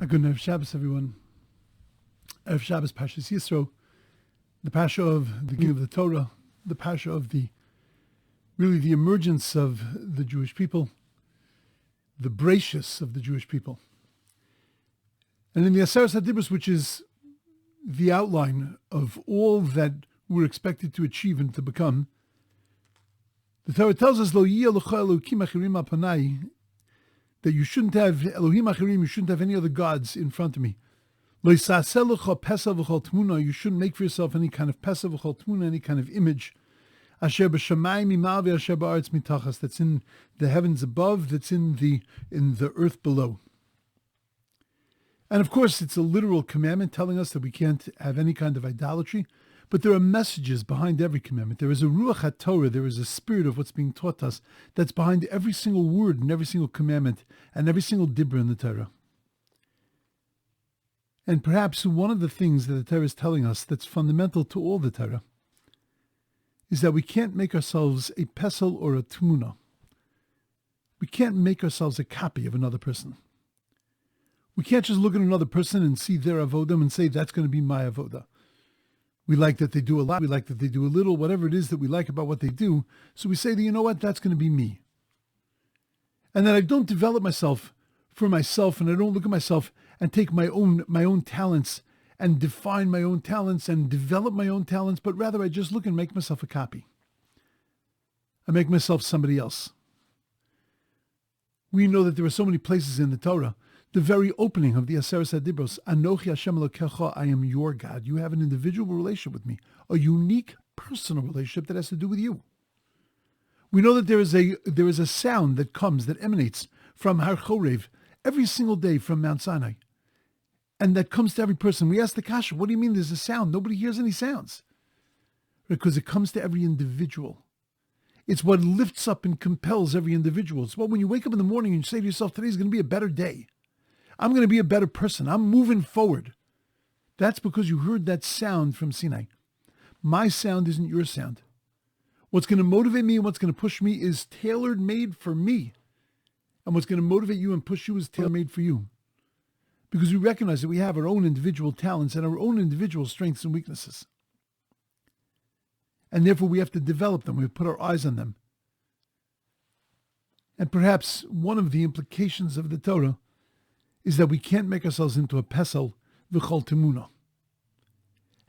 A good Erev Shabbos, everyone. Erev Shabbos, Parshas Yisro, the Pasha of the beginning of the Torah, the Pasha of the emergence of the Jewish people, the Bereshis of the Jewish people. And in the Aseret HaDibros, which is the outline of all that we're expected to achieve and to become, the Torah tells us, Lo yeh lecha Elokim achirim al panai, that you shouldn't have Elohim achirim, you shouldn't have any other gods in front of me. Lo yisaseh lecha pesah v'chol tmuna, you shouldn't make for yourself any kind of pesah v'chol tmuna, any kind of image. Asher b'shamayim mimal ve'asher ba'aretz mitachas, that's in the heavens above, that's in the earth below. And of course, it's a literal commandment telling us that we can't have any kind of idolatry, but there are messages behind every commandment. There is a Ruach HaTorah, there is a spirit of what's being taught us that's behind every single word and every single commandment and every single dibra in the Torah. And perhaps one of the things that the Torah is telling us that's fundamental to all the Torah is that we can't make ourselves a pesel or a tmuna. We can't make ourselves a copy of another person. We can't just look at another person and see their avodah and say, that's going to be my avodah. We like that they do a lot, we like that they do a little, whatever it is that we like about what they do. So we say that, you know what, that's going to be me. And then I don't develop myself for myself, and I don't look at myself and take my own talents and define my own talents and develop my own talents, but rather I just look and make myself a copy. I make myself somebody else. We know that there are so many places in the Torah. The very opening of the Aseret HaDibros, Anochi Hashem Elokecha, I am your God. You have an individual relationship with me, a unique personal relationship that has to do with you. We know that there is a sound that comes, that emanates from Har Chorev every single day from Mount Sinai. And that comes to every person. We ask the kasha, what do you mean there's a sound? Nobody hears any sounds. Because it comes to every individual. It's what lifts up and compels every individual. It's what when you wake up in the morning and you say to yourself, today's going to be a better day. I'm going to be a better person. I'm moving forward. That's because you heard that sound from Sinai. My sound isn't your sound. What's going to motivate me and what's going to push me is tailor-made for me. And what's going to motivate you and push you is tailor-made for you. Because we recognize that we have our own individual talents and our own individual strengths and weaknesses. And therefore we have to develop them. We have to put our eyes on them. And perhaps one of the implications of the Torah is that we can't make ourselves into a pesel v'chol temuna.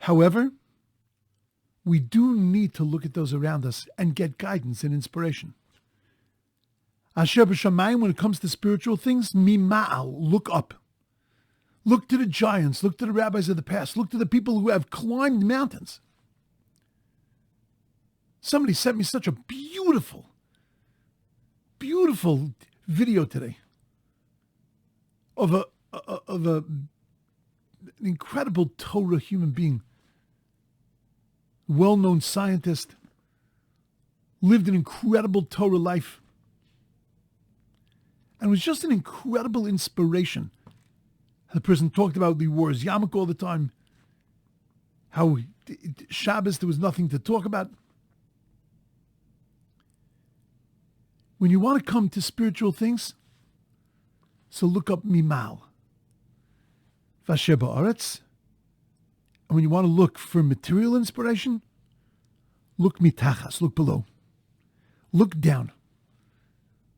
However, we do need to look at those around us and get guidance and inspiration. Asher b'shamayim, when it comes to spiritual things, mima'al, look up. Look to the giants, look to the rabbis of the past, look to the people who have climbed mountains. Somebody sent me such a beautiful video today of an incredible Torah human being, well-known scientist, lived an incredible Torah life, and was just an incredible inspiration. The person talked about the wars Yarmuk all the time, how Shabbos there was nothing to talk about. When you want to come to spiritual things, so look up Mimal. Vasher ba'aretz. And when you want to look for material inspiration, look mitachas, look below. Look down.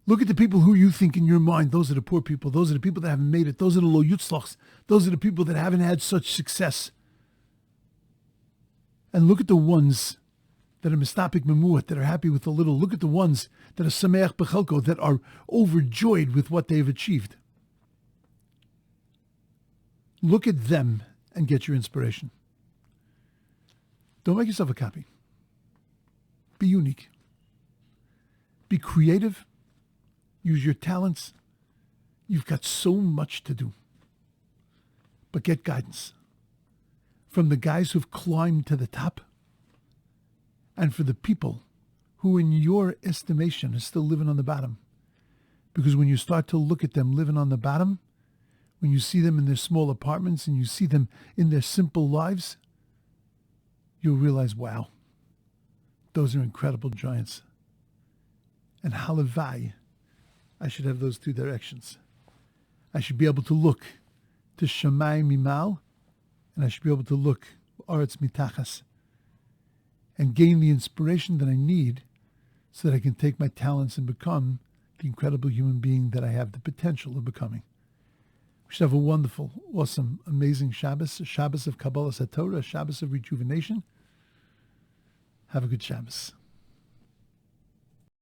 Look at the people who you think in your mind, those are the poor people, those are the people that haven't made it, those are the lo yutzlachs, those are the people that haven't had such success. And look at the ones that are mistapik memuat, that are happy with a little. Look at the ones that are sameach bechelko, that are overjoyed with what they've achieved. Look at them and get your inspiration. Don't make yourself a copy. Be unique. Be creative. Use your talents. You've got so much to do. But get guidance from the guys who've climbed to the top, and for the people who, in your estimation, are still living on the bottom. Because when you start to look at them living on the bottom, when you see them in their small apartments and you see them in their simple lives, you'll realize, wow, those are incredible giants. And halavai, I should have those two directions. I should be able to look to Shammai Mimal, and I should be able to look Aretz Mitachas and gain the inspiration that I need so that I can take my talents and become the incredible human being that I have the potential of becoming. We should have a wonderful, awesome, amazing Shabbos, a Shabbos of Kabbalas HaTorah, a Shabbos of rejuvenation. Have a good Shabbos.